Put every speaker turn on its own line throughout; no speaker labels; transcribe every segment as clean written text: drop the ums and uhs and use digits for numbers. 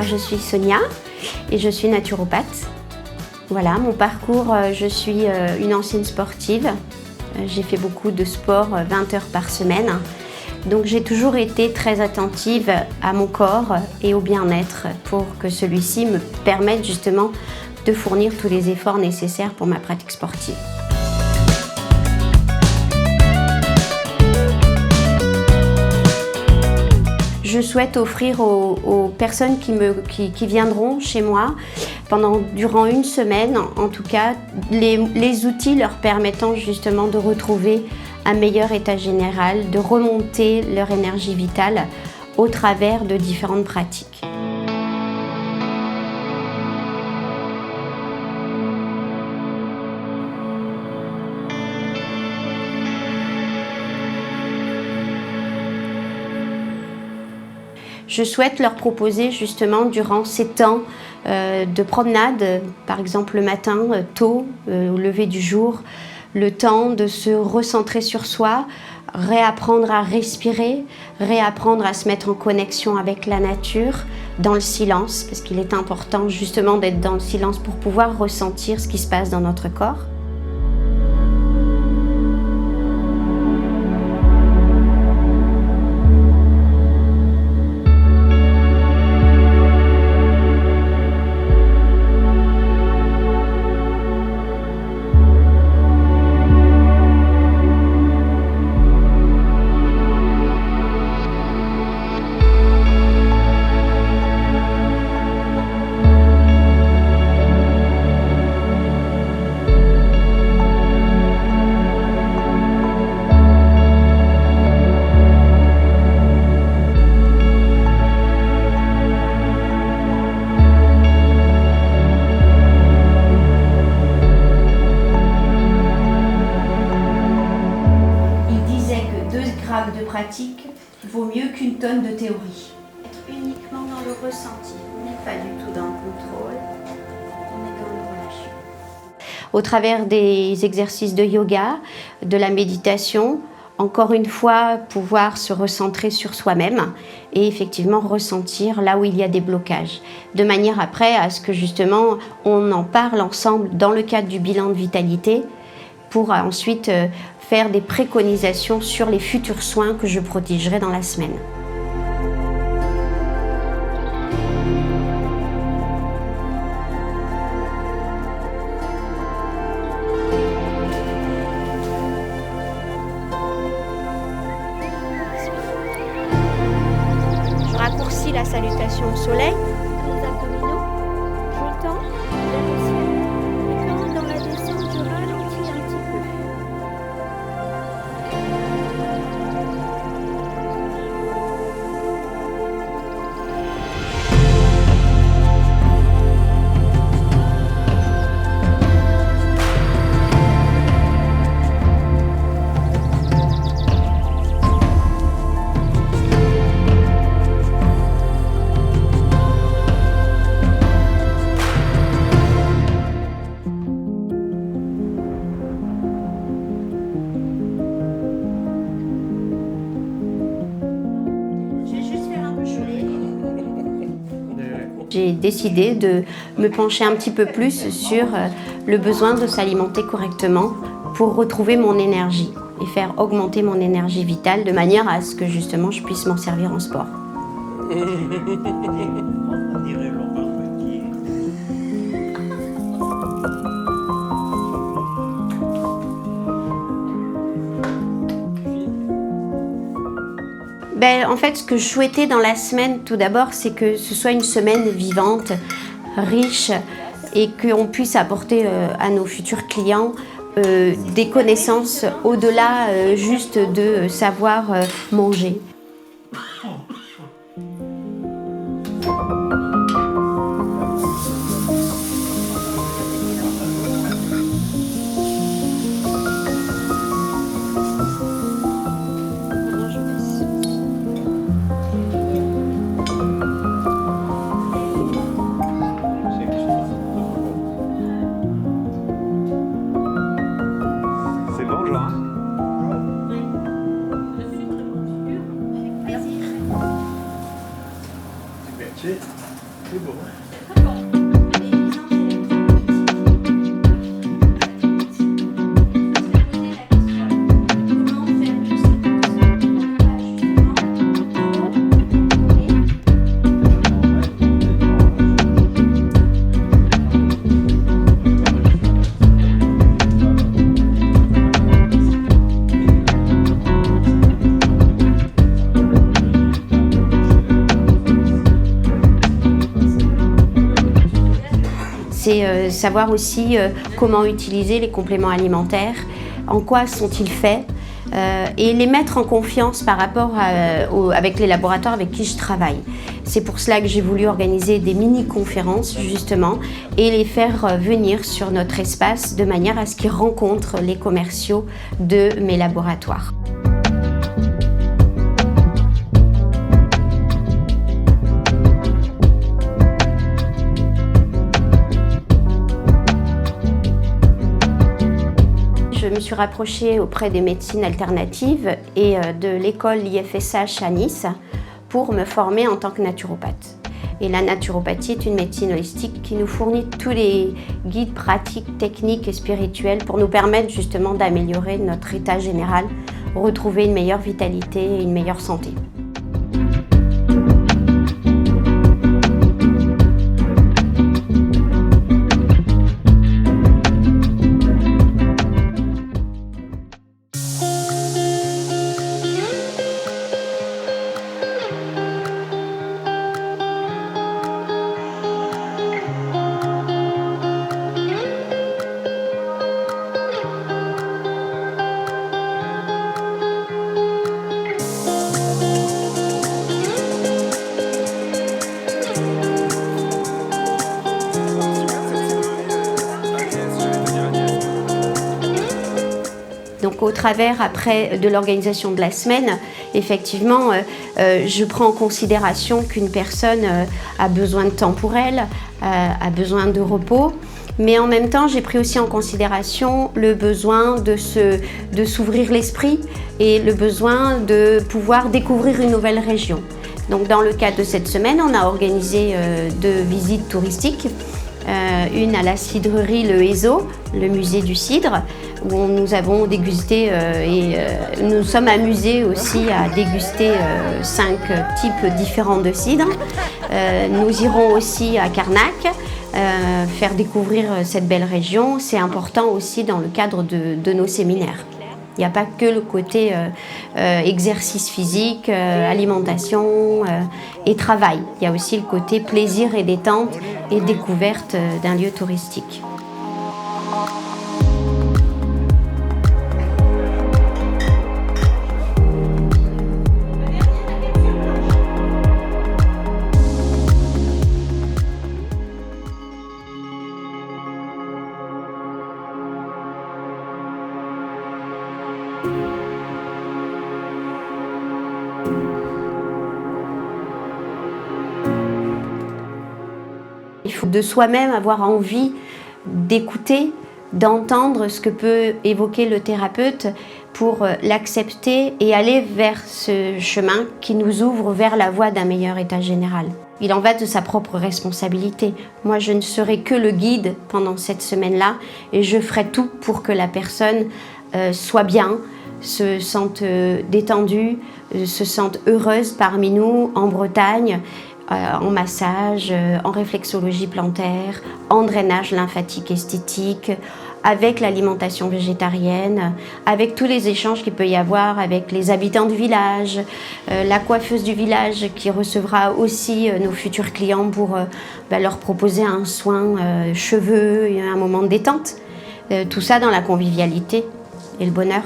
je suis Sonia et je suis naturopathe. Voilà, mon parcours, je suis une ancienne sportive. J'ai fait beaucoup de sport, 20 heures par semaine. Donc j'ai toujours été très attentive à mon corps et au bien-être pour que celui-ci me permette justement de fournir tous les efforts nécessaires pour ma pratique sportive. Je souhaite offrir aux personnes qui viendront chez moi durant une semaine, en tout cas, les outils leur permettant justement de retrouver un meilleur état général, de remonter leur énergie vitale au travers de différentes pratiques. Je souhaite leur proposer justement durant ces temps de promenade, par exemple le matin tôt, au lever du jour, le temps de se recentrer sur soi, réapprendre à respirer, réapprendre à se mettre en connexion avec la nature, dans le silence, parce qu'il est important justement d'être dans le silence pour pouvoir ressentir ce qui se passe dans notre corps. De pratique vaut mieux qu'une tonne de théorie. Être uniquement dans le ressenti, on n'est pas du tout dans le contrôle, on est dans le relâchement. Au travers des exercices de yoga, de la méditation, encore une fois, pouvoir se recentrer sur soi-même et effectivement ressentir là où il y a des blocages. De manière après à ce que justement on en parle ensemble dans le cadre du bilan de vitalité pour ensuite faire des préconisations sur les futurs soins que je prodigerai dans la semaine. Je raccourcis la salutation au soleil. Les abdominaux, je tends vers le ciel. Et quand dans la descente, je ralentis un petit peu. J'ai décidé de me pencher un petit peu plus sur le besoin de s'alimenter correctement pour retrouver mon énergie et faire augmenter mon énergie vitale de manière à ce que justement je puisse m'en servir en sport. En fait, ce que je souhaitais dans la semaine, tout d'abord, c'est que ce soit une semaine vivante, riche, et qu'on puisse apporter à nos futurs clients des connaissances au-delà juste de savoir manger.
C'est bon, Jean?
Avec plaisir. C'est savoir aussi comment utiliser les compléments alimentaires, en quoi sont-ils faits, et les mettre en confiance par rapport avec les laboratoires avec qui je travaille. C'est pour cela que j'ai voulu organiser des mini-conférences justement et les faire venir sur notre espace de manière à ce qu'ils rencontrent les commerciaux de mes laboratoires. Je me suis rapprochée auprès des médecines alternatives et de l'école IFSH à Nice pour me former en tant que naturopathe. Et la naturopathie est une médecine holistique qui nous fournit tous les guides pratiques, techniques et spirituels pour nous permettre justement d'améliorer notre état général, retrouver une meilleure vitalité et une meilleure santé. Donc au travers après de l'organisation de la semaine, effectivement, je prends en considération qu'une personne a besoin de temps pour elle, a besoin de repos, mais en même temps j'ai pris aussi en considération le besoin de s'ouvrir l'esprit et le besoin de pouvoir découvrir une nouvelle région. Donc dans le cadre de cette semaine, on a organisé 2 visites touristiques. Une à la cidrerie Le Hézeau, le musée du cidre, où nous avons dégusté et nous sommes amusés aussi à déguster 5 types différents de cidre. Nous irons aussi à Carnac, faire découvrir cette belle région. C'est important aussi dans le cadre de nos séminaires. Il n'y a pas que le côté exercice physique, alimentation et travail. Il y a aussi le côté plaisir et détente et découverte d'un lieu touristique. Il faut de soi-même avoir envie d'écouter, d'entendre ce que peut évoquer le thérapeute pour l'accepter et aller vers ce chemin qui nous ouvre vers la voie d'un meilleur état général. Il en va de sa propre responsabilité. Moi, je ne serai que le guide pendant cette semaine-là et je ferai tout pour que la personne soit bien, se sente détendue, se sente heureuse parmi nous en Bretagne, en massage, en réflexologie plantaire, en drainage lymphatique esthétique, avec l'alimentation végétarienne, avec tous les échanges qu'il peut y avoir avec les habitants du village, la coiffeuse du village qui recevra aussi nos futurs clients pour leur proposer un soin cheveux et un moment de détente. Tout ça dans la convivialité et le bonheur.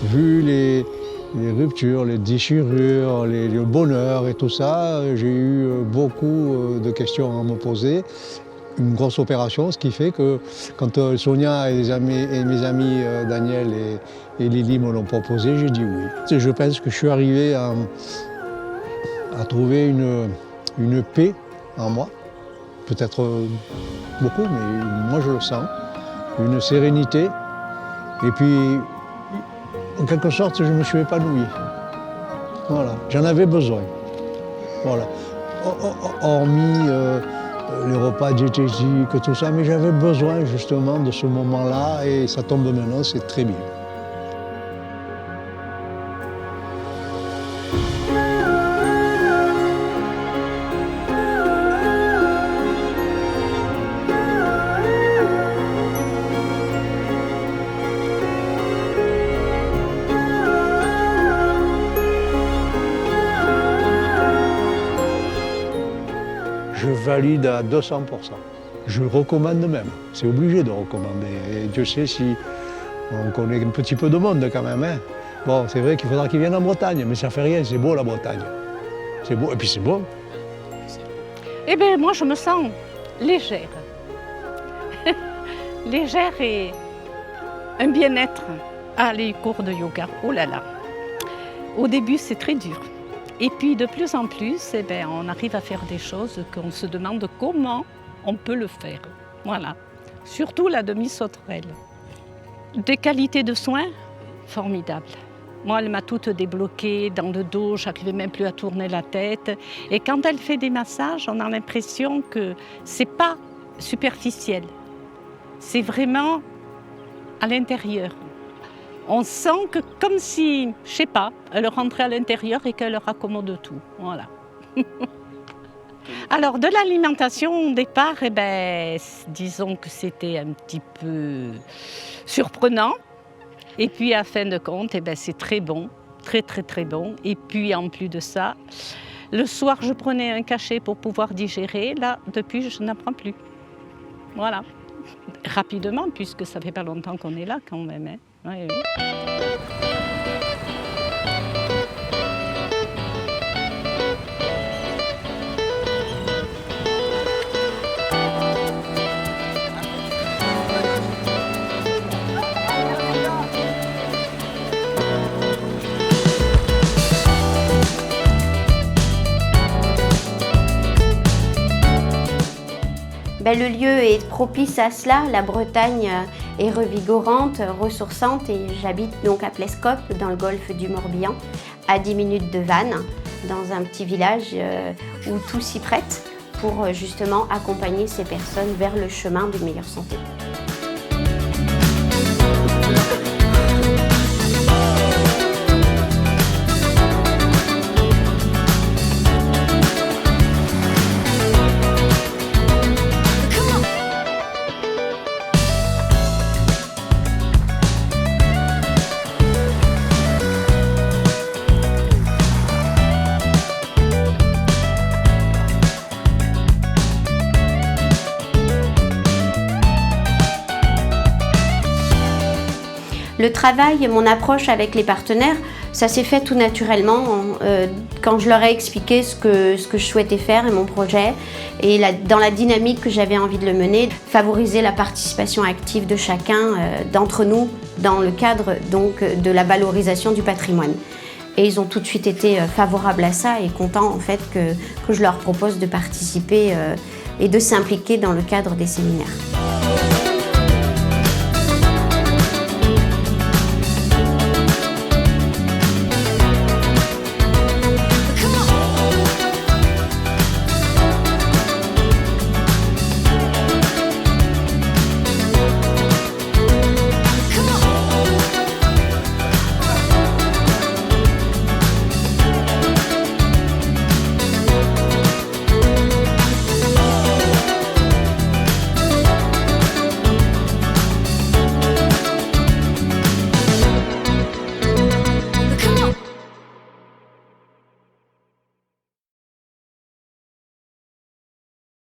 Vu les ruptures, les déchirures, le bonheur et tout ça, j'ai eu beaucoup de questions à me poser. Une grosse opération, ce qui fait que quand Sonia et mes amis Daniel et Lily me l'ont proposé, j'ai dit oui. Je pense que je suis arrivé à trouver une paix en moi, peut-être beaucoup, mais moi je le sens, une sérénité. Et puis, en quelque sorte, je me suis épanoui. Voilà, j'en avais besoin. Voilà. Hormis les repas diététiques, tout ça, mais j'avais besoin justement de ce moment-là et ça tombe maintenant, c'est très bien. je valide à 200%. Je recommande même, c'est obligé de recommander. Et Dieu sait si on connaît un petit peu de monde quand même. Hein. Bon, c'est vrai qu'il faudra qu'ils viennent en Bretagne, mais ça fait rien, c'est beau la Bretagne. C'est beau, et puis c'est bon.
Eh bien, moi, je me sens légère. Légère et un bien-être. Ah, les cours de yoga, oh là là. Au début, c'est très dur. Et puis, de plus en plus, eh bien, on arrive à faire des choses qu'on se demande comment on peut le faire. Voilà. Surtout la demi-sauterelle. Des qualités de soins formidables. Moi, elle m'a toute débloquée dans le dos, j'arrivais même plus à tourner la tête. Et quand elle fait des massages, on a l'impression que c'est pas superficiel. C'est vraiment à l'intérieur. On sent que comme si, je sais pas, elle rentrait à l'intérieur et qu'elle raccommode tout. Voilà. Alors, de l'alimentation, au départ, eh ben, disons que c'était un petit peu surprenant. Et puis, à fin de compte, eh ben, c'est très bon, très, très, très bon. Et puis, en plus de ça, le soir, je prenais un cachet pour pouvoir digérer. Là, depuis, je n'en prends plus. Voilà. Rapidement, puisque ça fait pas longtemps qu'on est là quand même. Hein. Oui, oui.
Ben, le lieu est propice à cela, la Bretagne est revigorante, ressourçante et j'habite donc à Plescope dans le golfe du Morbihan, à 10 minutes de Vannes, dans un petit village où tout s'y prête pour justement accompagner ces personnes vers le chemin d'une meilleure santé. Le travail, mon approche avec les partenaires, ça s'est fait tout naturellement quand je leur ai expliqué ce que je souhaitais faire et mon projet et dans la dynamique que j'avais envie de le mener, favoriser la participation active de chacun d'entre nous dans le cadre donc de la valorisation du patrimoine. Et ils ont tout de suite été favorables à ça et contents en fait que je leur propose de participer et de s'impliquer dans le cadre des séminaires.